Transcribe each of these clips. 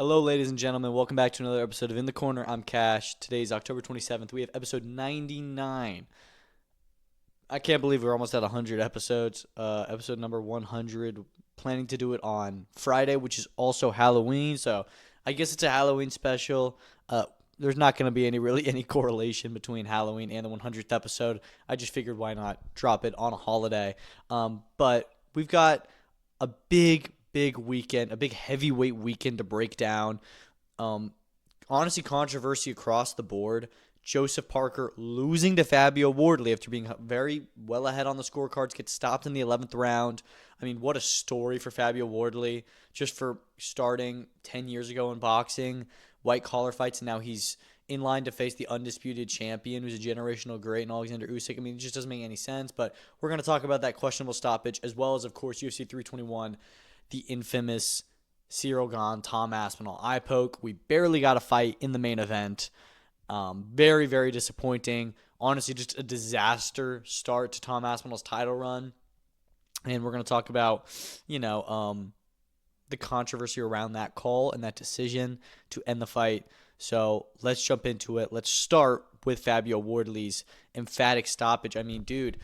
Hello, ladies and gentlemen. Welcome back to another episode of In the Corner. I'm Cash. Today's October 27th. We have episode 99. I can't believe we're almost at 100 episodes. Episode number 100. Planning to do it on Friday, which is also Halloween. So I guess it's a Halloween special. There's not going to be any correlation between Halloween and the 100th episode. I just figured why not drop it on a holiday. But we've got a big weekend, a big heavyweight weekend to break down. Honestly, controversy across the board. Joseph Parker losing to Fabio Wardley after being very well ahead on the scorecards, gets stopped in the 11th round. I mean, what a story for Fabio Wardley, just for starting 10 years ago in boxing, white collar fights, and now he's in line to face the undisputed champion who's a generational great in Oleksandr Usyk. I mean, it just doesn't make any sense, but we're going to talk about that questionable stoppage, as well as, of course, UFC 321, the infamous Ciryl Gane, Tom Aspinall eye poke. We barely got a fight in the main event. Very disappointing. Honestly, just a disaster start to Tom Aspinall's title run. And we're going to talk about, the controversy around that call and that decision to end the fight. So let's jump into it. Let's start with Fabio Wardley's emphatic stoppage. I mean, dude,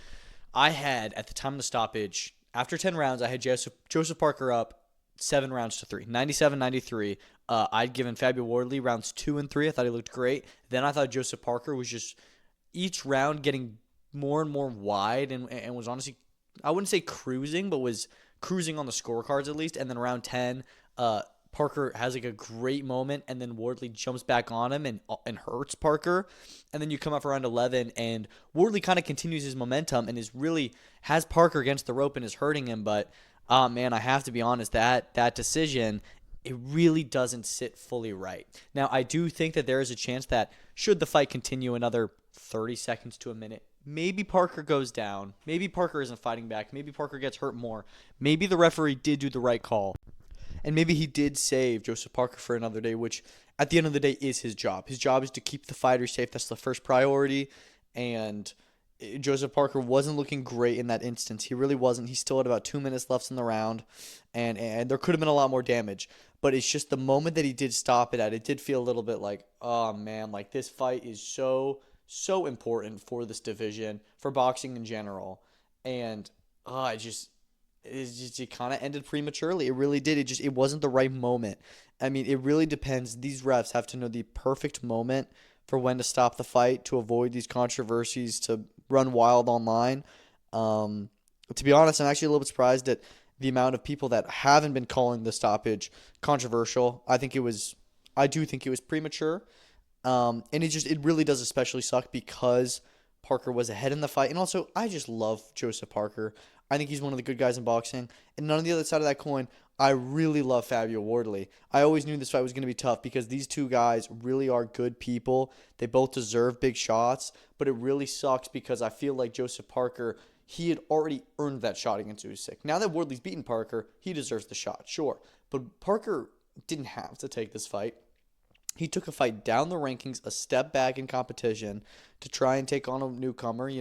I had, at the time of the stoppage, after 10 rounds, I had Joseph Parker up 7 rounds to 3, 97-93. I'd given Fabio Wardley rounds 2 and 3. I thought he looked great. Then I thought Joseph Parker was just each round getting more and more wide and was honestly, I wouldn't say cruising, but was cruising on the scorecards at least. And then around 10, Parker has like a great moment, and then Wardley jumps back on him and hurts Parker. And then you come up around 11, and Wardley kind of continues his momentum and is really has Parker against the rope and is hurting him. But man, I have to be honest, that decision, it really doesn't sit fully right. Now, I do think that there is a chance that should the fight continue another 30 seconds to a minute, maybe Parker goes down. Maybe Parker isn't fighting back. Maybe Parker gets hurt more. Maybe the referee did do the right call. And maybe he did save Joseph Parker for another day, which at the end of the day is his job. His job is to keep the fighter safe. That's the first priority. And Joseph Parker wasn't looking great in that instance. He really wasn't. He still had about 2 minutes left in the round, and there could have been a lot more damage. But it's just the moment that he did stop it at, it did feel a little bit like, oh man, like this fight is so important for this division, for boxing in general. And it kind of ended prematurely. It really did. It wasn't the right moment. I mean, it really depends. These refs have to know the perfect moment for when to stop the fight to avoid these controversies, to run wild online. To be honest, I'm actually a little bit surprised at the amount of people that haven't been calling the stoppage controversial. I do think it was premature. And it really does especially suck because Parker was ahead in the fight. And also, I just love Joseph Parker. I think he's one of the good guys in boxing. And on the other side of that coin, I really love Fabio Wardley. I always knew this fight was going to be tough because these two guys really are good people. They both deserve big shots, but it really sucks because I feel like Joseph Parker, he had already earned that shot against Usyk. Now that Wardley's beaten Parker, he deserves the shot, sure. But Parker didn't have to take this fight. He took a fight down the rankings, a step back in competition to try and take on a newcomer,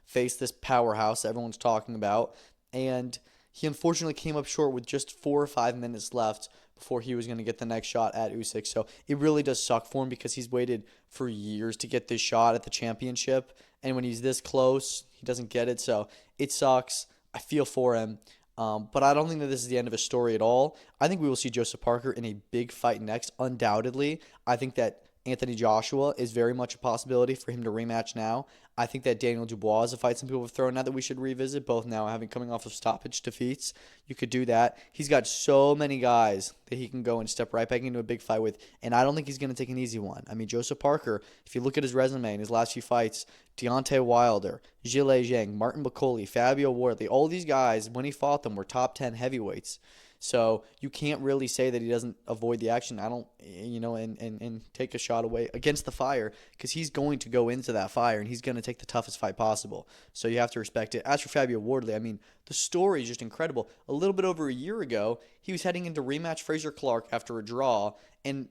face this powerhouse everyone's talking about. And he unfortunately came up short with just 4 or 5 minutes left before he was going to get the next shot at Usyk. So it really does suck for him because he's waited for years to get this shot at the championship. And when he's this close, he doesn't get it. So it sucks. I feel for him. But I don't think that this is the end of his story at all. I think we will see Joseph Parker in a big fight next, undoubtedly. I think that Anthony Joshua is very much a possibility for him to rematch now. I think that Daniel Dubois is a fight some people have thrown out that we should revisit, both now coming off of stoppage defeats. You could do that. He's got so many guys that he can go and step right back into a big fight with, and I don't think he's going to take an easy one. I mean, Joseph Parker, if you look at his resume in his last few cights, Deontay Wilder, Ciryl Gane, Martin McCauley, Fabio Wardley, all these guys, when he fought them, were top 10 heavyweights. So you can't really say that he doesn't avoid the action. I don't, and take a shot away against the fire because he's going to go into that fire and he's going to take the toughest fight possible. So you have to respect it. As for Fabio Wardley, I mean, the story is just incredible. A little bit over a year ago, he was heading into rematch Fraser Clark after a draw, and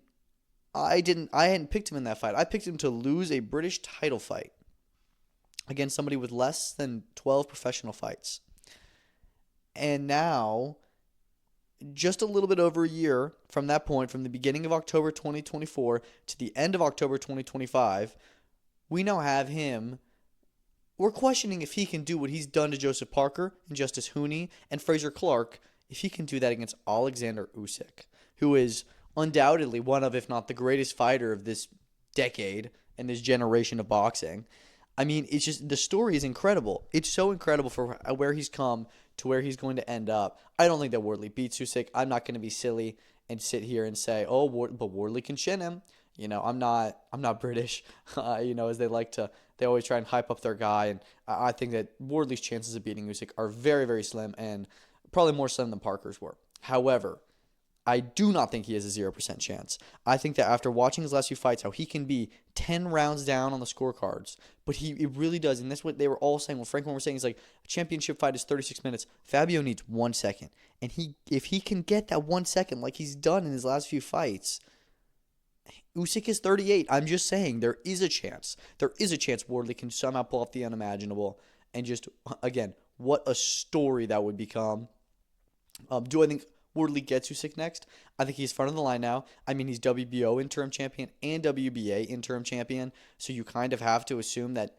I hadn't picked him in that fight. I picked him to lose a British title fight against somebody with less than 12 professional fights. And now just a little bit over a year from that point, from the beginning of October 2024 to the end of October 2025, we now have him. We're questioning if he can do what he's done to Joseph Parker and Justice Hooney and Fraser Clark, if he can do that against Oleksandr Usyk, who is undoubtedly one of, if not the greatest fighter of this decade and this generation of boxing. I mean, it's just the story is incredible. It's so incredible for where he's come to where he's going to end up. I don't think that Wardley beats Usyk. I'm not going to be silly and sit here and say, "Oh, but Wardley can shin him." I'm not British. As they always try and hype up their guy, and I think that Wardley's chances of beating Usyk are very, very slim, and probably more slim than Parker's were. However, I do not think he has a 0% chance. I think that after watching his last few fights, how he can be 10 rounds down on the scorecards, but it really does. And that's what they were all saying. What Frank and was saying is like, a championship fight is 36 minutes. Fabio needs 1 second. And if he can get that 1 second like he's done in his last few fights, Usyk is 38. I'm just saying there is a chance. There is a chance Wardley can somehow pull off the unimaginable. And just, again, what a story that would become. Do I think Wardley gets Usyk next? I think he's front of the line now. I mean, he's WBO interim champion and WBA interim champion. So you kind of have to assume that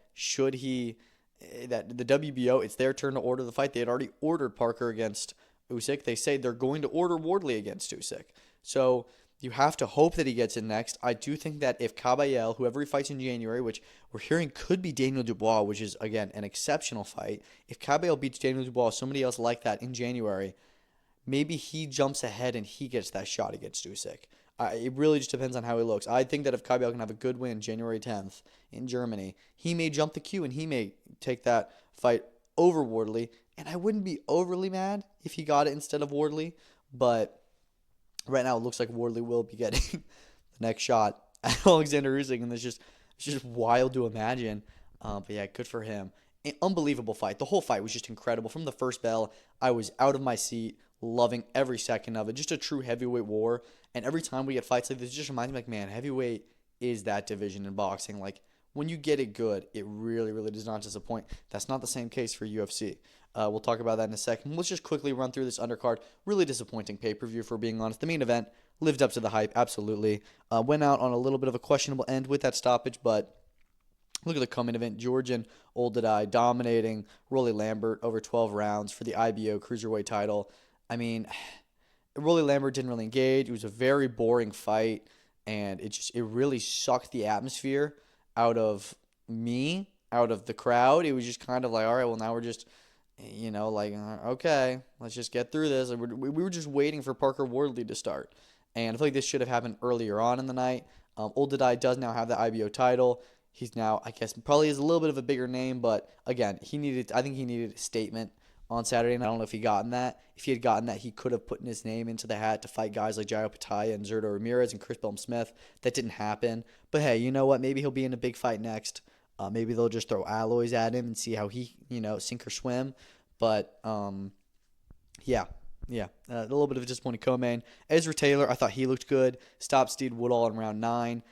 that the WBO, it's their turn to order the fight. They had already ordered Parker against Usyk. They say they're going to order Wardley against Usyk. So you have to hope that he gets in next. I do think that if Caballel, whoever he fights in January, which we're hearing could be Daniel Dubois, which is, again, an exceptional fight. If Caballel beats Daniel Dubois, somebody else like that in January, maybe he jumps ahead and he gets that shot against Usyk. It really just depends on how he looks. I think that if Caballel can have a good win January 10th in Germany, he may jump the queue and he may take that fight over Wardley. And I wouldn't be overly mad if he got it instead of Wardley. But right now it looks like Wardley will be getting the next shot at Alexander Usyk. And it's just wild to imagine. But yeah, good for him. An unbelievable fight. The whole fight was just incredible. From the first bell, I was out of my seat, loving every second of it. Just a true heavyweight war. And every time we get fights like this, it just reminds me, like, man, heavyweight is that division in boxing. Like, when you get it good, it really, really does not disappoint. That's not the same case for UFC. We'll talk about that in a second. Let's just quickly run through this undercard. Really disappointing pay-per-view, if we're being honest. The main event lived up to the hype, absolutely. Went out on a little bit of a questionable end with that stoppage, but look at the co-main event. Georgian Oldadai dominating Rolly Lambert over 12 rounds for the IBO Cruiserweight title. I mean, Rolly Lambert didn't really engage. It was a very boring fight, and it really sucked the atmosphere out of me, out of the crowd. It was just kind of like, all right, well, now we're just, okay, let's just get through this. We were just waiting for Parker Wardley to start, and I feel like this should have happened earlier on in the night. Oldadai does now have the IBO title. He's now, I guess, probably is a little bit of a bigger name, but again, I think he needed a statement on Saturday, and I don't know if he gotten that. If he had gotten that, he could have put his name into the hat to fight guys like Jairo Pitaya and Zurdo Ramirez and Chris Bellum-Smith. That didn't happen. But hey, you know what? Maybe he'll be in a big fight next. Maybe they'll just throw alloys at him and see how he, sink or swim. But yeah. A little bit of a disappointing co-main. Ezra Taylor, I thought he looked good. Stopped Steve Woodall in round 9.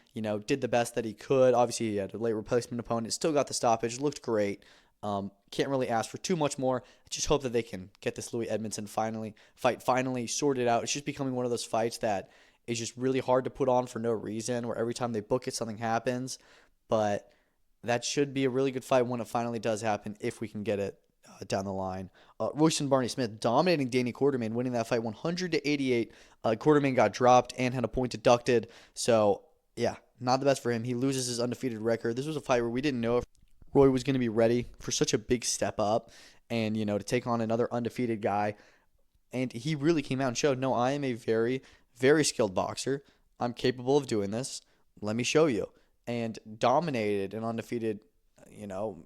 Did the best that he could. Obviously, he had a late replacement opponent. Still got the stoppage. Looked great. Can't really ask for too much more. I just hope that they can get this Louis Edmondson fight finally sorted out. It's just becoming one of those fights that is just really hard to put on for no reason, where every time they book it, something happens. But that should be a really good fight when it finally does happen, if we can get it down the line. Royston Barney-Smith dominating Danny Quartermain, winning that fight 100-88. Quartermain got dropped and had a point deducted. So, yeah, not the best for him. He loses his undefeated record. This was a fight where we didn't know if Roy was going to be ready for such a big step up and, to take on another undefeated guy. And he really came out and showed, no, I am a very, very skilled boxer. I'm capable of doing this. Let me show you. And dominated an undefeated,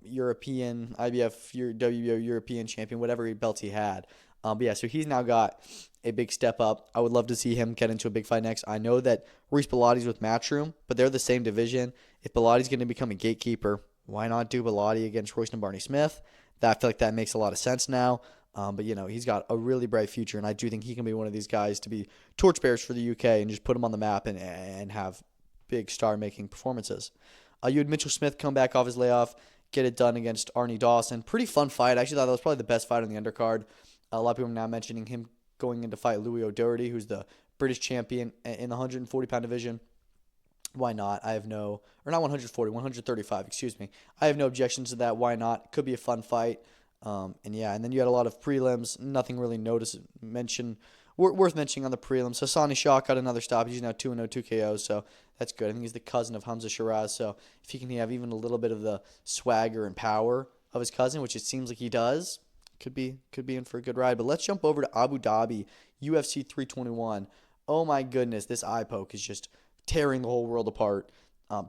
European, IBF, WBO European champion, whatever belts he had. But yeah, so he's now got a big step up. I would love to see him get into a big fight next. I know that Ruiz Bilotti's with Matchroom, but they're the same division. If Bilotti's going to become a gatekeeper, why not do Bilotti against Royston Barney-Smith? I feel like that makes a lot of sense now. But, he's got a really bright future, and I do think he can be one of these guys to be torchbearers for the UK and just put him on the map and have big star-making performances. You had Mitchell Smith come back off his layoff, get it done against Arnie Dawson. Pretty fun fight. I actually thought that was probably the best fight on the undercard. A lot of people are now mentioning him going in to fight Louis O'Doherty, who's the British champion in the 140-pound division. Why not? I have no, or not 140, 135, excuse me. I have no objections to that. Why not? Could be a fun fight. And yeah, and then you had a lot of prelims. Nothing really worth mentioning on the prelims. Hassani Shah got another stop. He's now 2-0, 2 KOs, so that's good. I think he's the cousin of Hamza Shiraz, so if he can have even a little bit of the swagger and power of his cousin, which it seems like he does, could be in for a good ride. But let's jump over to Abu Dhabi, UFC 321. Oh my goodness, this eye poke is just tearing the whole world apart.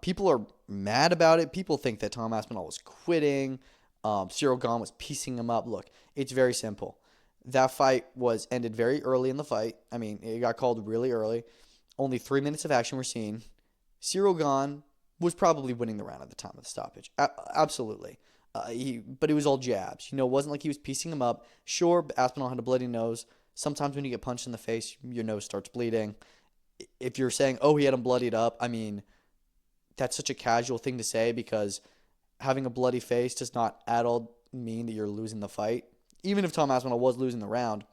People are mad about it. People think that Tom Aspinall was quitting. Ciryl Gane was piecing him up. Look, it's very simple. That fight was ended very early in the fight. I mean, it got called really early. Only 3 minutes of action were seen. Ciryl Gane was probably winning the round at the time of the stoppage. Absolutely. But it was all jabs. It wasn't like he was piecing him up. Sure, Aspinall had a bloody nose. Sometimes when you get punched in the face, your nose starts bleeding. If you're saying, oh, he had him bloodied up, I mean, that's such a casual thing to say because having a bloody face does not at all mean that you're losing the fight. Even if Tom Aspinall was losing the round,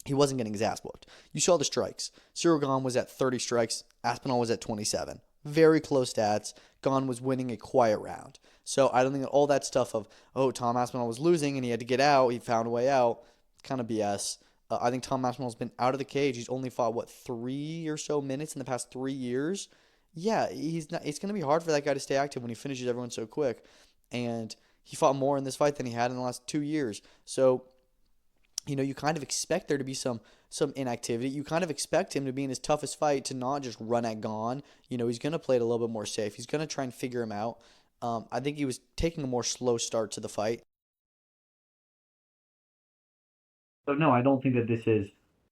he wasn't getting his ass whooped. You saw the strikes. Ciryl Gane was at 30 strikes. Aspinall was at 27. Very close stats. Gane was winning a quiet round. So I don't think that all that stuff of, oh, Tom Aspinall was losing and he had to get out, he found a way out, kind of BS. I think Tom Aspinall's been out of the cage. He's only fought, 3 or so minutes in the past 3 years? Yeah, he's not. It's going to be hard for that guy to stay active when he finishes everyone so quick. And he fought more in this fight than he had in the last 2 years. So, you kind of expect there to be some inactivity. You kind of expect him to be in his toughest fight to not just run at Gane. He's going to play it a little bit more safe. He's going to try and figure him out. I think he was taking a more slow start to the fight. So no, I don't think that this is,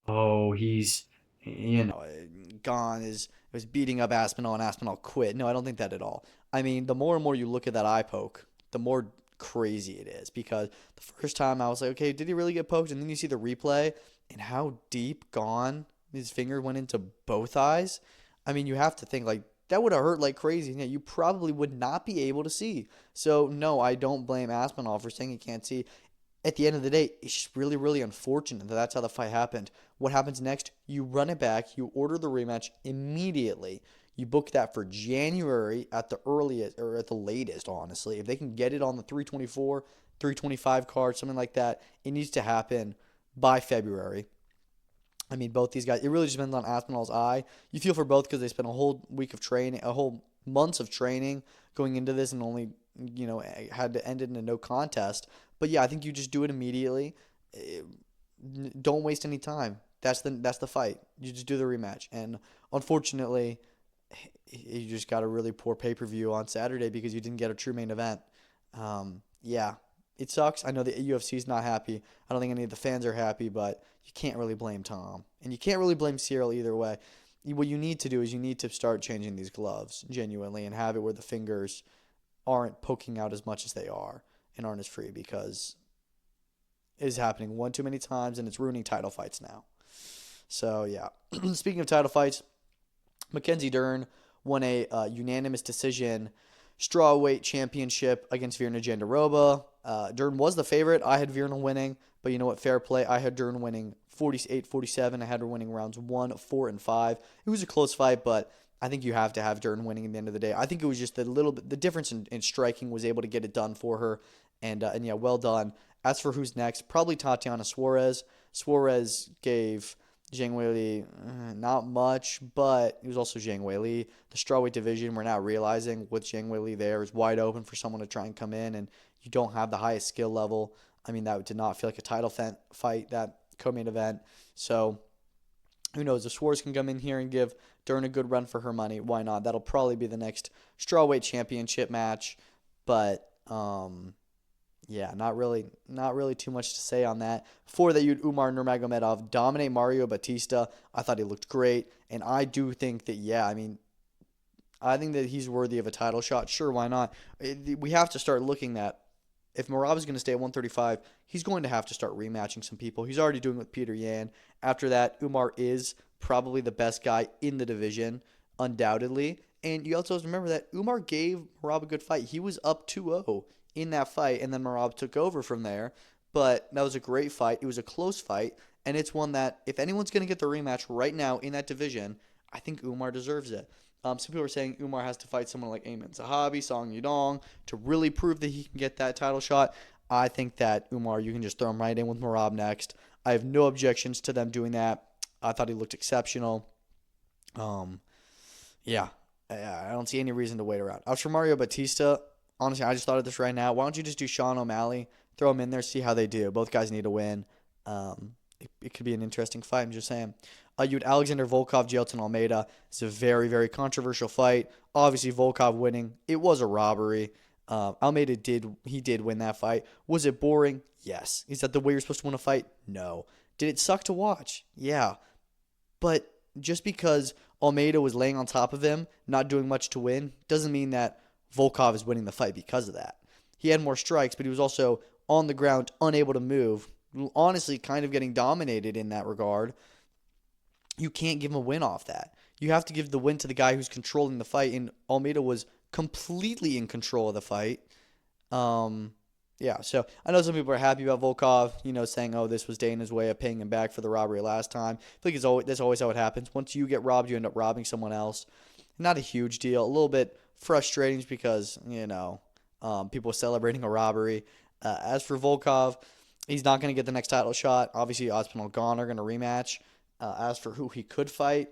oh, he's, Gane was beating up Aspinall and Aspinall quit. No, I don't think that at all. I mean, the more and more you look at that eye poke, the more crazy it is because the first time I was like, okay, did he really get poked? And then you see the replay and how deep Gane his finger went into both eyes. I mean, you have to think like that would have hurt like crazy. Yeah, you probably would not be able to see. So no, I don't blame Aspinall for saying he can't see. At the end of the day, it's just really, really unfortunate that that's how the fight happened. What happens next? You run it back. You order the rematch immediately. You book that for January at the earliest or at the latest, honestly. If they can get it on the 324, 325 card, something like that, it needs to happen by February. I mean, both these guys, it really just depends on Aspinall's eye. You feel for both because they spent a whole week of training, a whole months of training going into this and only, had to end it in a no contest. But yeah, I think you just do it immediately. Don't waste any time. That's the fight. You just do the rematch. And unfortunately, you just got a really poor pay-per-view on Saturday because you didn't get a true main event. Yeah, it sucks. I know the UFC is not happy. I don't think any of the fans are happy, but you can't really blame Tom. And you can't really blame Ciryl either way. What you need to do is you need to start changing these gloves genuinely and have it where the fingers aren't poking out as much as they are and aren't as free because it is happening one too many times and it's ruining title fights now. So, yeah. Speaking of title fights, Mackenzie Dern won a unanimous decision strawweight championship against Virna Jandiroba. Dern was the favorite. I had Virna winning, but you know what? Fair play. I had Dern winning 48-47. I had her winning rounds 1, 4, and 5. It was a close fight, but I think you have to have Dern winning at the end of the day. I think it was just a little bit, the difference in striking was able to get it done for her, and yeah, well done. As for who's next, probably Tatiana Suarez. Suarez gave Zhang Weili not much, but it was also Zhang Weili. The strawweight division, we're now realizing with Zhang Weili there is wide open for someone to try and come in, and you don't have the highest skill level. I mean, that did not feel like a title fight, that co-main event. So who knows? If Suarez can come in here and give Dern a good run for her money, why not? That'll probably be the next strawweight championship match. But yeah, not really too much to say on that. Before that, you had Umar Nurmagomedov dominate Mario Batista. I thought he looked great, and I do think that, yeah, I mean, I think that he's worthy of a title shot. Sure, why not? We have to start looking at if Merab is going to stay at 135, he's going to have to start rematching some people. He's already doing it with Peter Yan. After that, Umar is probably the best guy in the division, undoubtedly. And you also have to remember that Umar gave Merab a good fight. He was up 2-0 in that fight, and then Merab took over from there. But that was a great fight. It was a close fight. And it's one that, if anyone's going to get the rematch right now in that division, I think Umar deserves it. Some people are saying Umar has to fight someone like Ayman Zahabi, Song Yudong to really prove that he can get that title shot. I think that Umar, you can just throw him right in with Merab next. I have no objections to them doing that. I thought he looked exceptional. Um, yeah, I don't see any reason to wait around. As for Mario Batista, honestly, I just thought of this right now. Why don't you just do Sean O'Malley, throw him in there, see how they do. Both guys need to win. It could be an interesting fight. I'm just saying. You had Alexander Volkov, Jailton Almeida. It's a very, very controversial fight. Obviously, Volkov winning. It was a robbery. Almeida did win that fight. Was it boring? Yes. Is that the way you're supposed to win a fight? No. Did it suck to watch? Yeah. But just because Almeida was laying on top of him, not doing much to win, doesn't mean that Volkov is winning the fight because of that. He had more strikes, but he was also on the ground, unable to move. Honestly, kind of getting dominated in that regard. You can't give him a win off that. You have to give the win to the guy who's controlling the fight, and Almeida was completely in control of the fight. Um, yeah, so I know some people are happy about Volkov, saying, "Oh, this was Dana's way of paying him back for the robbery last time." I think that's always how it happens. Once you get robbed, you end up robbing someone else. Not a huge deal. A little bit frustrating because people celebrating a robbery. As for Volkov, he's not going to get the next title shot. Obviously, Aspinall Gane are going to rematch. As for who he could fight,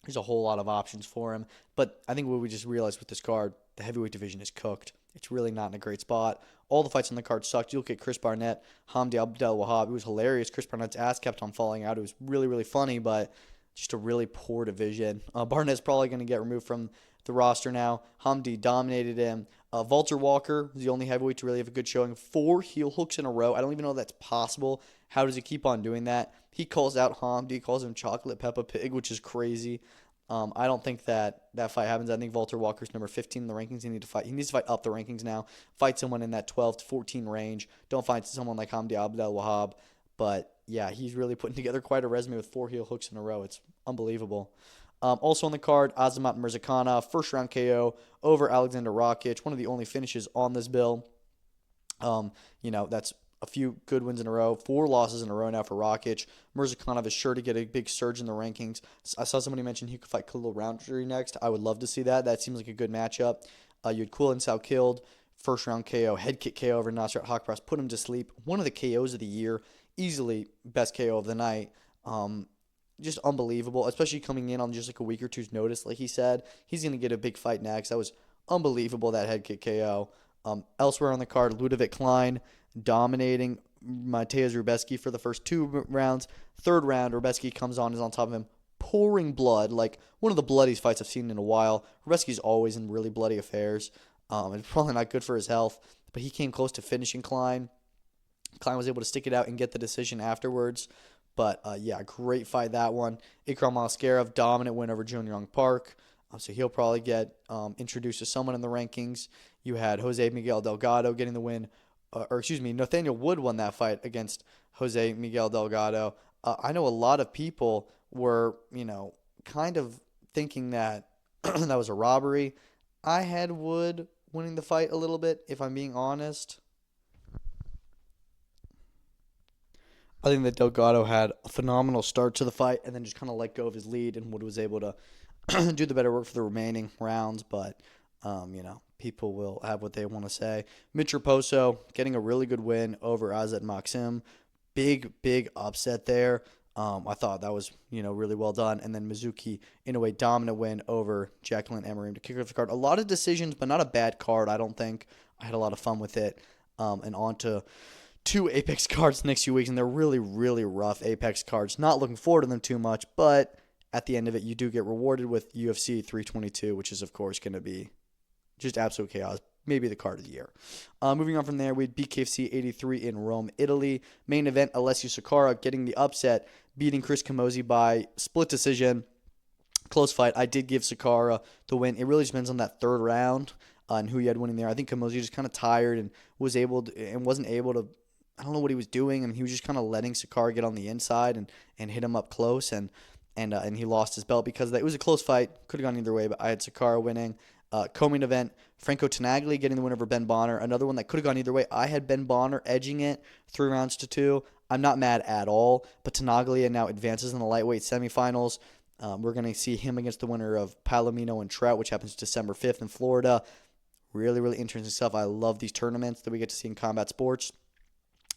there's a whole lot of options for him. But I think what we just realized with this card, the heavyweight division is cooked. It's really not in a great spot. All the fights on the card sucked. You look at Chris Barnett, Hamdi Abdel-Wahab. It was hilarious. Chris Barnett's ass kept on falling out. It was really, really funny, but just a really poor division. Barnett's probably going to get removed from the roster now. Hamdi dominated him. Walter Walker was the only heavyweight to really have a good showing. 4 heel hooks in a row. I don't even know if that's possible. How does he keep on doing that? He calls out Hamdi, calls him Chocolate Peppa Pig, which is crazy. I don't think that fight happens. I think Walter Walker's number 15 in the rankings. He needs to fight up the rankings now. Fight someone in that 12 to 14 range. Don't fight someone like Hamdi Abdel-Wahab. But yeah, he's really putting together quite a resume with 4 heel hooks in a row. It's unbelievable. Also on the card, Azamat Murzakanov, first round KO over Alexander Rakic. One of the only finishes on this bill. That's a few good wins in a row, 4 losses in a row now for Rakic. Murzakanov is sure to get a big surge in the rankings. I saw somebody mention he could fight Khalil Rountree next. I would love to see that. That seems like a good matchup. You had Quillen Salkilled, first round KO, head kick KO over Nasrat Haqparast, put him to sleep. One of the KOs of the year, easily best KO of the night. Just unbelievable, especially coming in on just like a week or two's notice. Like he said, he's going to get a big fight next. That was unbelievable, that head kick KO. Elsewhere on the card, Ludovic Klein dominating Mateusz Rubeski for the first 2 rounds. Third round, Rubeski comes on, is on top of him, pouring blood, like one of the bloodiest fights I've seen in a while. Rubeski's always in really bloody affairs. It's probably not good for his health, but he came close to finishing Klein. Klein was able to stick it out and get the decision afterwards. But, great fight, that one. Ikram Askarov, dominant win over Jun Young Park. So he'll probably get introduced to someone in the rankings. You had Jose Miguel Delgado getting the win. Nathaniel Wood won that fight against Jose Miguel Delgado. I know a lot of people were, kind of thinking that that was a robbery. I had Wood winning the fight a little bit, if I'm being honest. I think that Delgado had a phenomenal start to the fight and then just kind of let go of his lead, and Wood was able to do the better work for the remaining rounds. But, people will have what they want to say. Mitch Raposo getting a really good win over Azat Maxim. Big upset there. I thought that was, really well done. And then Mizuki, in a way, dominant win over Jacqueline Emery to kick off the card. A lot of decisions, but not a bad card, I don't think. I had a lot of fun with it. And on to 2 Apex cards the next few weeks, and they're really, really rough Apex cards. Not looking forward to them too much, but at the end of it, you do get rewarded with UFC 322, which is, of course, going to be just absolute chaos. Maybe the card of the year. Moving on from there, we had BKFC 83 in Rome, Italy. Main event, Alessio Sakara getting the upset, beating Chris Camozzi by split decision. Close fight. I did give Sakara the win. It really depends on that third round and who he had winning there. I think Camozzi was just kind of tired and wasn't able to. I don't know what he was doing, and he was just kind of letting Sakara get on the inside and hit him up close, and he lost his belt because of that. It was a close fight. Could have gone either way, but I had Sakara winning. Co-main event, Franco Tenagli getting the win over Ben Bonner. Another one that could have gone either way. I had Ben Bonner edging it 3 rounds to 2. I'm not mad at all. But Tenaglia now advances in the lightweight semifinals. We're going to see him against the winner of Palomino and Trout, which happens December 5th in Florida. Really, really interesting stuff. I love these tournaments that we get to see in combat sports.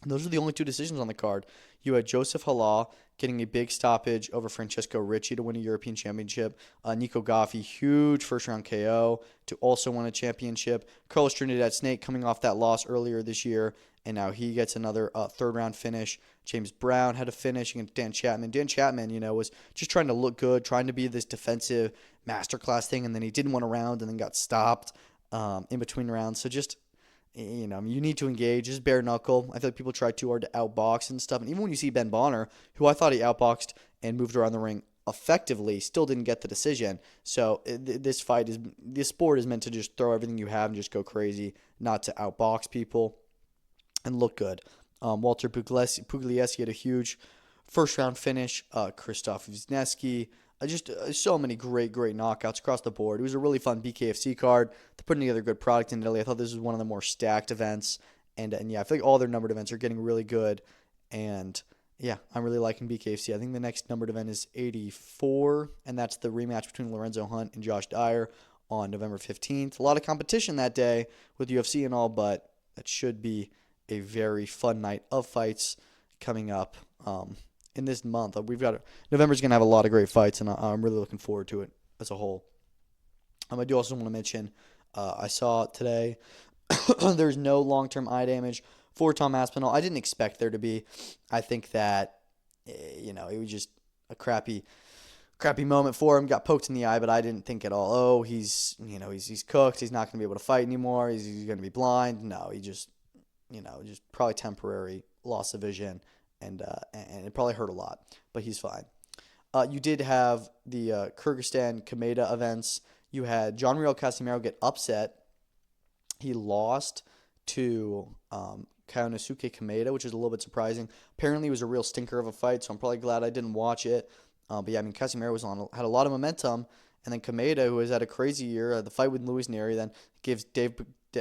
And those are the only two decisions on the card. You had Joseph Halal getting a big stoppage over Francesco Ricci to win a European Championship. Nico Goffi, huge first-round KO to also win a championship. Carlos Trinidad Snake coming off that loss earlier this year, and now he gets another third-round finish. James Brown had a finish against Dan Chapman. Dan Chapman, was just trying to look good, trying to be this defensive masterclass thing, and then he didn't want a round and then got stopped in between rounds. So just you need to engage. Just bare knuckle. I feel like people try too hard to outbox and stuff. And even when you see Ben Bonner, who I thought he outboxed and moved around the ring effectively, still didn't get the decision. So this sport is meant to just throw everything you have and just go crazy, not to outbox people and look good. Walter Pugliese had a huge first round finish. Krzysztof Wisniewski. Just so many great knockouts across the board. It was a really fun BKFC card. They're putting together a good product in Italy. I thought this was one of the more stacked events. And yeah, I feel like all their numbered events are getting really good. And yeah, I'm really liking BKFC. I think the next numbered event is 84, and that's the rematch between Lorenzo Hunt and Josh Dyer on November 15th. A lot of competition that day with UFC and all, but that should be a very fun night of fights coming up. In this month, November's going to have a lot of great fights, and I'm really looking forward to it as a whole. I do also want to mention, I saw today there's no long-term eye damage for Tom Aspinall. I didn't expect there to be. I think that, it was just a crappy moment for him. Got poked in the eye, but I didn't think at all, oh, he's cooked. He's not going to be able to fight anymore. He's going to be blind. No, he just probably temporary loss of vision. And it probably hurt a lot, but he's fine. You did have the Kyrgyzstan Kameda events. You had John Riel Casimiro get upset. He lost to Kaonosuke Kameda, which is a little bit surprising. Apparently, it was a real stinker of a fight, so I'm probably glad I didn't watch it. But yeah, Casimiro had a lot of momentum, and then Kameda, who has had a crazy year, the fight with Luis Neri, then gives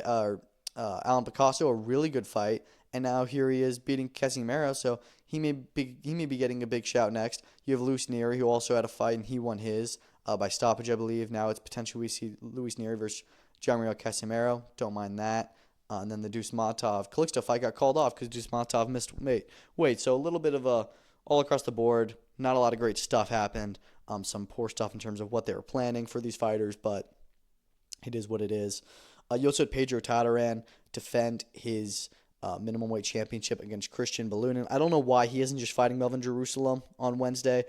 Alan Picasso a really good fight. And now here he is beating Casimiro, so he may be getting a big shout next. You have Luis Neri, who also had a fight, and he won his by stoppage, I believe. Now it's potentially we see Luis Neri versus Jamriel Casimiro. Don't mind that. And then the Deuce Matov-Calixto fight got called off because Deuce Matov missed weight. So a little bit of all across the board. Not a lot of great stuff happened. Some poor stuff in terms of what they were planning for these fighters, but it is what it is. You also had Pedro Tataran defend his minimum weight championship against Christian Belluni. I don't know why he isn't just fighting Melvin Jerusalem on Wednesday.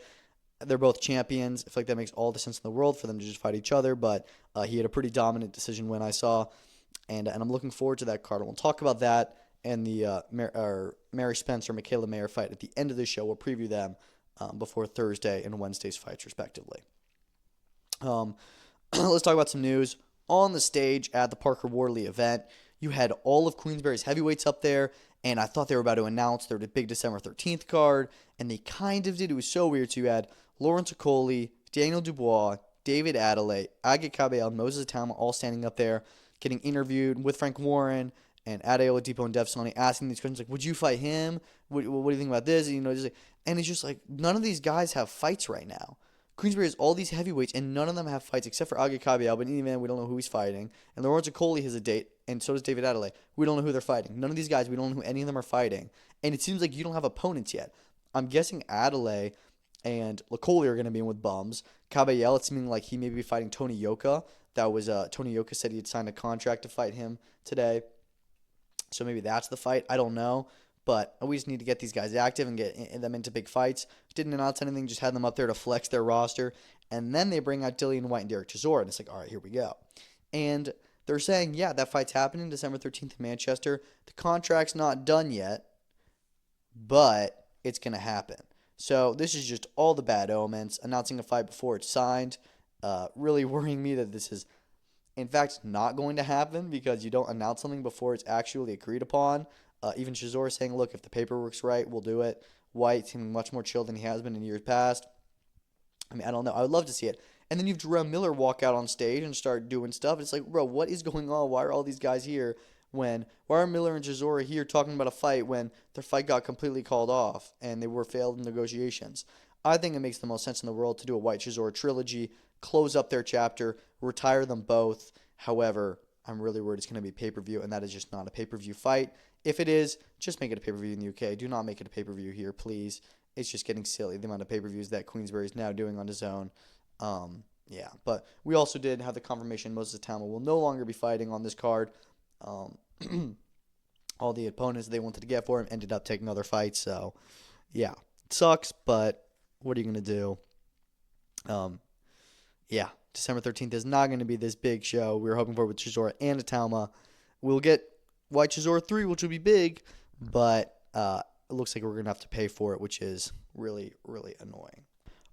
They're both champions. I feel like that makes all the sense in the world for them to just fight each other, but he had a pretty dominant decision win I saw, and I'm looking forward to that card. We'll talk about that and the Mary Spencer-Michaela Mayer fight at the end of the show. We'll preview them before Thursday and Wednesday's fights, respectively. Let's talk about some news. On the stage at the Parker Wardley event, you had all of Queensberry's heavyweights up there, and I thought they were about to announce their big December 13th card, and they kind of did. It was so weird. So you had Lawrence Okoli, Daniel Dubois, David Adelaide, Agit Kabayel, and Moses Atama all standing up there, getting interviewed with Frank Warren and Adeola Depot and Dev Sonny, asking these questions like, would you fight him? What do you think about this? And it's just like, none of these guys have fights right now. Queensberry has all these heavyweights, and none of them have fights except for Agit Kabayel, but even then, we don't know who he's fighting. And Lawrence Okoli has a date, and so does David Adelaide. We don't know who they're fighting. None of these guys, we don't know who any of them are fighting. And it seems like you don't have opponents yet. I'm guessing Adelaide and Okoli are going to be in with bums. Kabayel, it's seeming like he may be fighting Tony Yoka. Tony Yoka said he had signed a contract to fight him today. So maybe that's the fight. I don't know. But we just need to get these guys active and get them into big fights. Didn't announce anything, just had them up there to flex their roster. And then they bring out Dillian Whyte and Derek Chisora, and it's like, all right, here we go. And they're saying, yeah, that fight's happening December 13th in Manchester. The contract's not done yet, but it's going to happen. So this is just all the bad omens, announcing a fight before it's signed. Really worrying me that this is, in fact, not going to happen because you don't announce something before it's actually agreed upon. Even Chisora saying, look, if the paperwork's right, we'll do it. White seeming much more chill than he has been in years past. I mean, I don't know. I would love to see it. And then you have Jarrell Miller walk out on stage and start doing stuff. It's like, bro, what is going on? Why are all these guys here? when why are Miller and Chisora here talking about a fight when their fight got completely called off and they were failed in negotiations? I think it makes the most sense in the world to do a White Chisora trilogy, close up their chapter, retire them both. However, I'm really worried it's going to be pay-per-view, and that is just not a pay-per-view fight. If it is, just make it a pay-per-view in the UK. Do not make it a pay-per-view here, please. It's just getting silly, the amount of pay-per-views that Queensberry is now doing on his own. Yeah, but we also did have the confirmation Moses Tama will no longer be fighting on this card. Um, all the opponents they wanted to get for him ended up taking other fights, so yeah, it sucks, but what are you going to do? Yeah, December 13th is not going to be this big show we were hoping for with Chisora and Atama. We'll get White Chisora 3, which will be big, but it looks like we're going to have to pay for it, which is really, really annoying.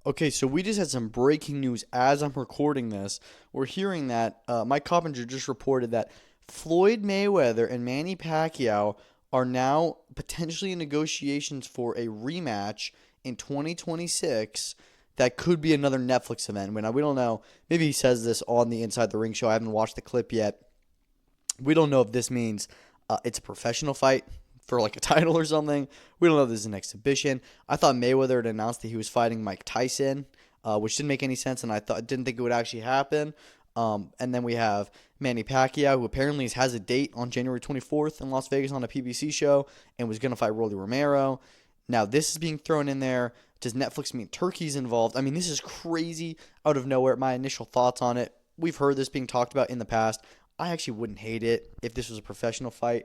Okay, so we just had some breaking news as I'm recording this. We're hearing that Mike Coppinger just reported that Floyd Mayweather and Manny Pacquiao are now potentially in negotiations for a rematch in 2026 that could be another Netflix event. We don't know. Maybe he says this on the Inside the Ring show. I haven't watched the clip yet. We don't know if this means it's a professional fight for like a title or something. We don't know if this is an exhibition. I thought Mayweather had announced that he was fighting Mike Tyson, which didn't make any sense, and I didn't think it would actually happen. And then we have Manny Pacquiao, who apparently has a date on January 24th in Las Vegas on a PBC show and was going to fight Rolly Romero. Now this is being thrown in there. Does Netflix mean Turkey's involved? I mean, this is crazy out of nowhere. My initial thoughts on it, we've heard this being talked about in the past. I actually wouldn't hate it if this was a professional fight.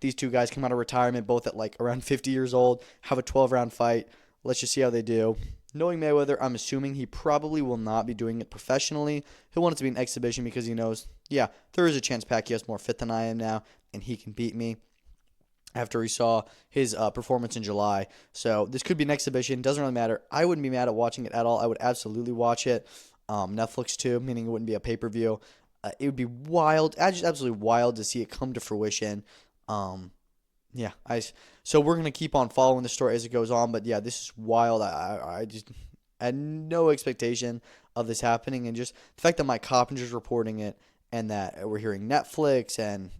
These two guys come out of retirement both at like around 50 years old, have a 12-round fight. Let's just see how they do. Knowing Mayweather, I'm assuming he probably will not be doing it professionally. He'll want it to be an exhibition because he knows, yeah, there is a chance Pacquiao's more fit than I am now, and he can beat me after he saw his performance in July. So this could be an exhibition. Doesn't really matter. I wouldn't be mad at watching it at all. I would absolutely watch it. Netflix too, meaning it wouldn't be a pay-per-view. It would be wild, just absolutely wild to see it come to fruition. Yeah, so we're gonna keep on following the story as it goes on. But yeah, this is wild. I just had no expectation of this happening, and just the fact that Mike Coppinger's reporting it, and that we're hearing Netflix, and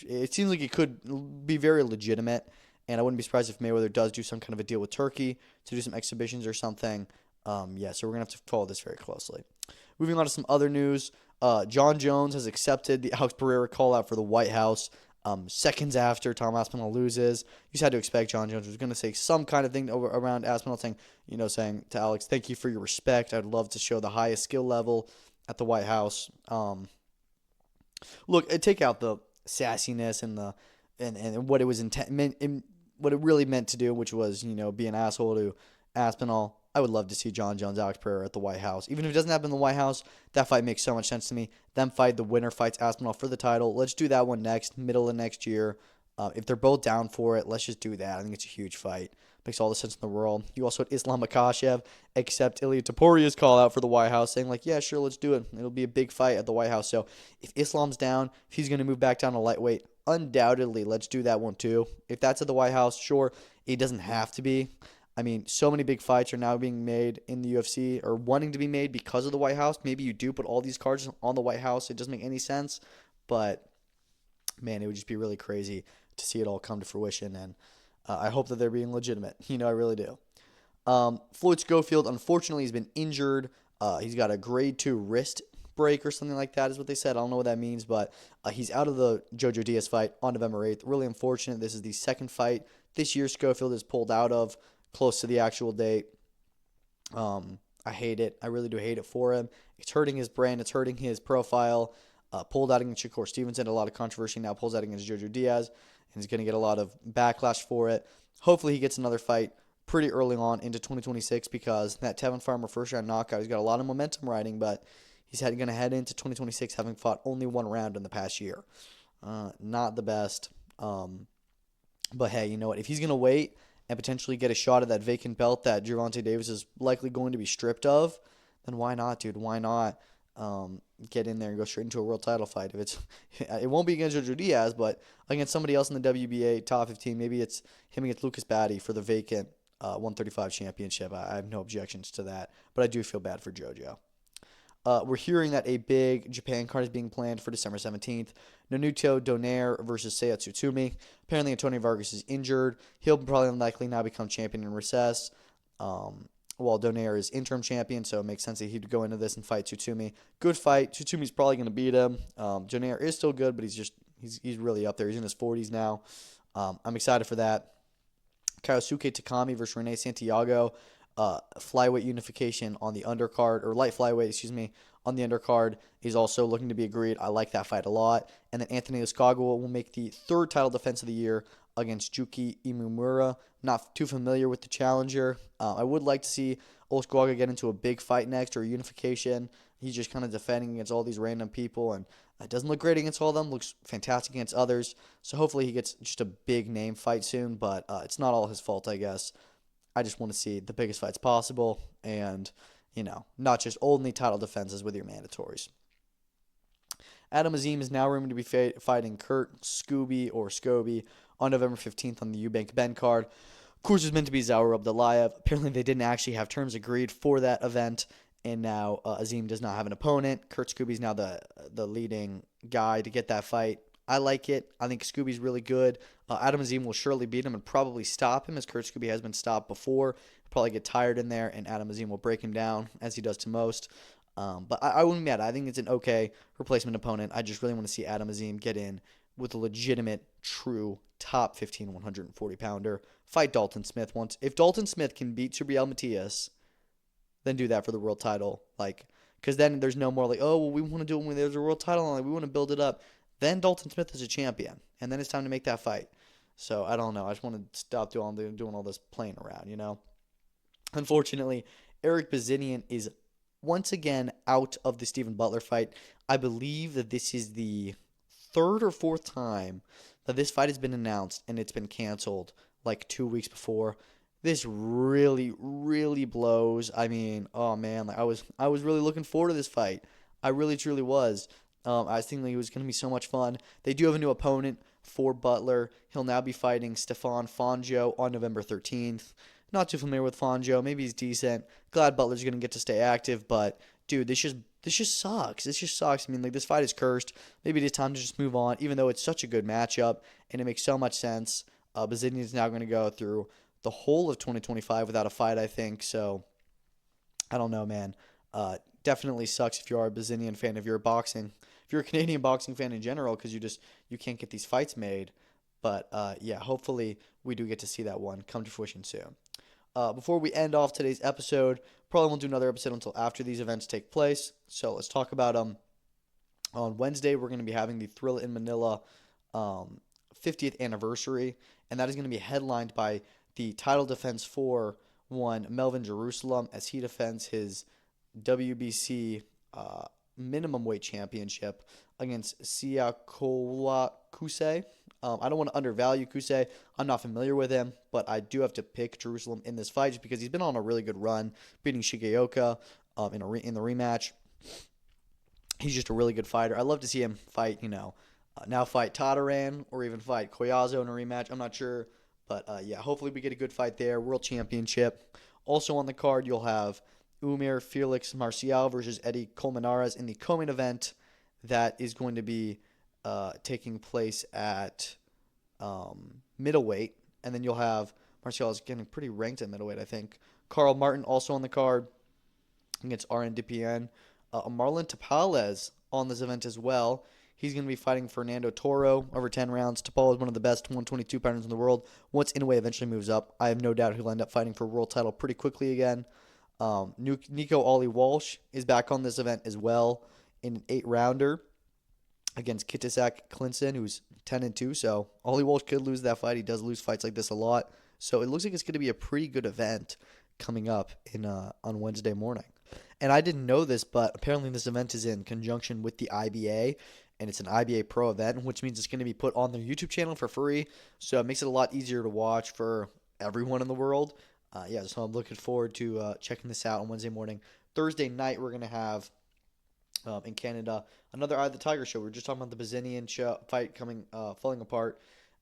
it seems like it could be very legitimate. And I wouldn't be surprised if Mayweather does do some kind of a deal with Turkey to do some exhibitions or something. Yeah, so we're gonna have to follow this very closely. Moving on to some other news. Jon Jones has accepted the Alex Pereira call out for the White House. Seconds after Tom Aspinall loses, you just had to expect Jon Jones was going to say some kind of thing around Aspinall, saying to Alex, "Thank you for your respect. I'd love to show the highest skill level at the White House." Look, take out the sassiness and what it was what it really meant to do, which was be an asshole to Aspinall. I would love to see Jon Jones, Alex Pereira at the White House. Even if it doesn't happen in the White House, that fight makes so much sense to me. Them fight, the winner fights Aspinall for the title. Let's do that one next, middle of next year. If they're both down for it, let's just do that. I think it's a huge fight. Makes all the sense in the world. You also had Islam Makhachev accept Ilia Toporia's call out for the White House, saying like, yeah, sure, let's do it. It'll be a big fight at the White House. So if Islam's down, if he's going to move back down to lightweight, undoubtedly, let's do that one too. If that's at the White House, sure, it doesn't have to be. I mean, so many big fights are now being made in the UFC or wanting to be made because of the White House. Maybe you do put all these cards on the White House. It doesn't make any sense. But, man, it would just be really crazy to see it all come to fruition. And I hope that they're being legitimate. I really do. Floyd Schofield, unfortunately, has been injured. He's got a grade 2 wrist break or something like that is what they said. I don't know what that means, but he's out of the Jojo Diaz fight on November 8th. Really unfortunate. This is the second fight this year Schofield is pulled out of close to the actual date. I hate it. I really do hate it for him. It's hurting his brand. It's hurting his profile. Pulled out against Shakur Stevenson, a lot of controversy. Now pulls out against Jojo Diaz, and he's going to get a lot of backlash for it. Hopefully he gets another fight pretty early on into 2026 because that Tevin Farmer first-round knockout, he's got a lot of momentum riding, but he's going to head into 2026 having fought only one round in the past year. Not the best. But hey, you know what? If he's going to wait and potentially get a shot at that vacant belt that Gervonta Davis is likely going to be stripped of, then why not, dude? Why not get in there and go straight into a world title fight? It won't be against Jojo Diaz, but against somebody else in the WBA top 15. Maybe it's him against Lucas Batty for the vacant 135 championship. I have no objections to that, but I do feel bad for Jojo. We're hearing that a big Japan card is being planned for December 17th. Naruto Donaire versus Seiya Tsutsumi. Apparently, Antonio Vargas is injured. He'll probably unlikely now become champion in recess. While Donaire is interim champion, so it makes sense that he'd go into this and fight Tsutsumi. Good fight. Tsutsumi's probably going to beat him. Donaire is still good, but he's really up there. He's in his 40s now. I'm excited for that. Kyosuke Takami versus Rene Santiago. Flyweight unification on the undercard, or light flyweight, excuse me, on the undercard is also looking to be agreed. I like that fight a lot. And then Anthony Oskawa will make the third title defense of the year against Juki Imamura. Not too familiar with the challenger. I would like to see Oskawa get into a big fight next, or a unification. He's just kind of defending against all these random people, and it doesn't look great against all of them. Looks fantastic against others. So hopefully he gets just a big name fight soon, but it's not all his fault, I guess. I just want to see the biggest fights possible, and, not just only title defenses with your mandatories. Adam Azim is now rumored to be fighting Kurt Scobie on November 15th on the Eubank Bend card. Of course, it's meant to be Zaur Abdullayev. Apparently, they didn't actually have terms agreed for that event, and now Azim does not have an opponent. Kurt Scobie's now the leading guy to get that fight. I like it. I think Scooby's really good. Adam Azim will surely beat him and probably stop him, as Kurt Scooby has been stopped before. He'll probably get tired in there, and Adam Azim will break him down, as he does to most. But I wouldn't be mad. I think it's an okay replacement opponent. I just really want to see Adam Azim get in with a legitimate, true top 15 140-pounder. Fight Dalton Smith once. If Dalton Smith can beat Subriel Matias, then do that for the world title. Because then there's no more oh, well, we want to do it when there's a world title on. We want to build it up. Then Dalton Smith is a champion, and then it's time to make that fight. So I don't know. I just want to stop doing all this playing around, Unfortunately, Eric Bazinian is once again out of the Stephen Butler fight. I believe that this is the third or fourth time that this fight has been announced and it's been canceled 2 weeks before. This really, really blows. I mean, oh man, I was really looking forward to this fight. I really, truly was. I was thinking it was going to be so much fun. They do have a new opponent for Butler. He'll now be fighting Stefan Fangio on November 13th. Not too familiar with Fangio. Maybe he's decent. Glad Butler's going to get to stay active, but dude, this just sucks. This just sucks. I mean, this fight is cursed. Maybe it is time to just move on, even though it's such a good matchup and it makes so much sense. Bazinian is now going to go through the whole of 2025 without a fight, I think. So I don't know, man. Definitely sucks if you are a Bazinian fan, if you're a Canadian boxing fan in general, because you can't get these fights made. But yeah, hopefully we do get to see that one come to fruition soon. Before we end off today's episode, probably won't do another episode until after these events take place. So let's talk about them. On Wednesday, we're going to be having the Thrill in Manila 50th anniversary, and that is going to be headlined by the title defense for one Melvin Jerusalem, as he defends his WBC minimum weight championship against Siakola Kusei. I don't want to undervalue Kusei. I'm not familiar with him, but I do have to pick Jerusalem in this fight just because he's been on a really good run, beating Shigeoka in the rematch. He's just a really good fighter. I'd love to see him fight, now fight Tataran or even fight Koyazo in a rematch. I'm not sure, but yeah, hopefully we get a good fight there. World Championship. Also on the card, you'll have Umir Felix Marcial versus Eddie Colmenares in the co-main event that is going to be taking place at middleweight. And then you'll have Marcial is getting pretty ranked at middleweight, I think. Carl Martin also on the card against RNDPN. Marlon Tapales on this event as well. He's going to be fighting Fernando Toro over 10 rounds. Tapales is one of the best 122 fighters in the world. Once Inoue eventually moves up, I have no doubt he'll end up fighting for a world title pretty quickly again. Nico Ollie Walsh is back on this event as well in an 8-rounder against Kitisak Clinton, who's 10-2. So Ollie Walsh could lose that fight. He does lose fights like this a lot. So it looks like it's going to be a pretty good event coming up on Wednesday morning. And I didn't know this, but apparently this event is in conjunction with the IBA, and it's an IBA Pro event, which means it's going to be put on their YouTube channel for free. So it makes it a lot easier to watch for everyone in the world. Yeah, so I'm looking forward to checking this out on Wednesday morning. Thursday night, we're going to have, in Canada, another Eye of the Tiger show. We were just talking about the Bazinian fight falling apart.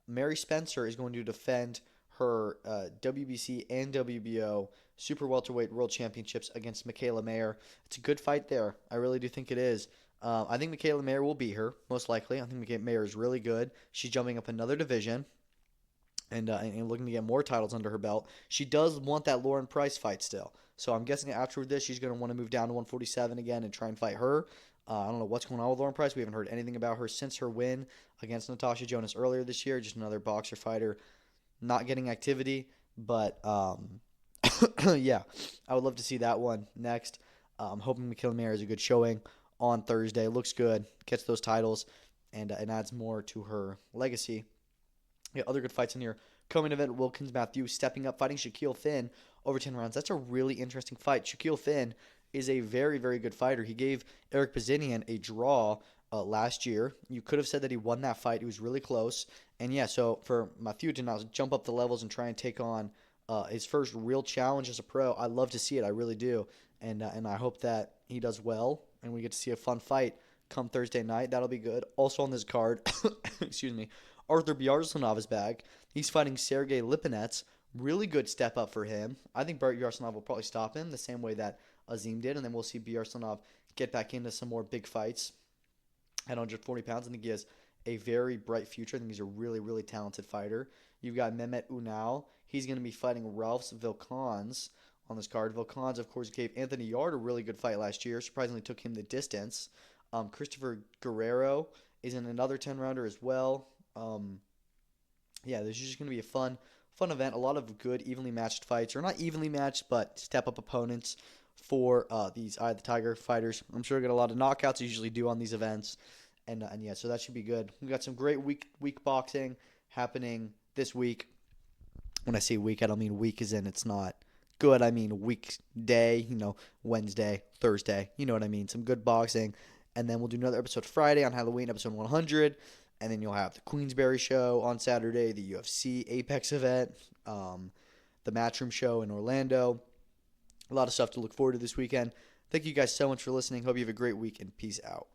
Mary Spencer is going to defend her WBC and WBO Super Welterweight World Championships against Michaela Mayer. It's a good fight there. I really do think it is. I think Michaela Mayer will beat her, most likely. I think Michaela Mayer is really good. She's jumping up another division and looking to get more titles under her belt. She does want that Lauren Price fight still. So I'm guessing after this, she's going to want to move down to 147 again and try and fight her. I don't know what's going on with Lauren Price. We haven't heard anything about her since her win against Natasha Jonas earlier this year. Just another boxer fighter not getting activity. But yeah, I would love to see that one next. I'm hoping Michaela Mayer is a good showing on Thursday. Looks good, gets those titles, and adds more to her legacy. Yeah, other good fights in here. Co-main event, Wilkins Matthews stepping up, fighting Shaquille Finn over 10 rounds. That's a really interesting fight. Shaquille Finn is a very, very good fighter. He gave Eric Bazinian a draw last year. You could have said that he won that fight. It was really close. And yeah, so for Matthews to now jump up the levels and try and take on his first real challenge as a pro, I love to see it. I really do. And I hope that he does well and we get to see a fun fight come Thursday night. That'll be good. Also on this card, excuse me, Arthur Bjarsanov is back. He's fighting Sergey Lipinets. Really good step up for him. I think Bjarsanov will probably stop him the same way that Azim did, and then we'll see Bjarsanov get back into some more big fights at 140 pounds. I think he has a very bright future. I think he's a really, really talented fighter. You've got Mehmet Unal. He's going to be fighting Ralph Vilkans on this card. Vilkans, of course, gave Anthony Yard a really good fight last year. Surprisingly took him the distance. Christopher Guerrero is in another 10-rounder as well. Yeah, this is just going to be a fun event. A lot of good, evenly matched fights, or not evenly matched, but step-up opponents for these Eye of the Tiger fighters. I'm sure we'll get a lot of knockouts. They usually do on these events, and yeah, so that should be good. We got some great week boxing happening this week. When I say week, I don't mean week as in it's not good. I mean weekday. Wednesday, Thursday. You know what I mean? Some good boxing, and then we'll do another episode Friday on Halloween, episode 100. And then you'll have the Queensberry show on Saturday, the UFC Apex event, the Matchroom show in Orlando. A lot of stuff to look forward to this weekend. Thank you guys so much for listening. Hope you have a great week, and peace out.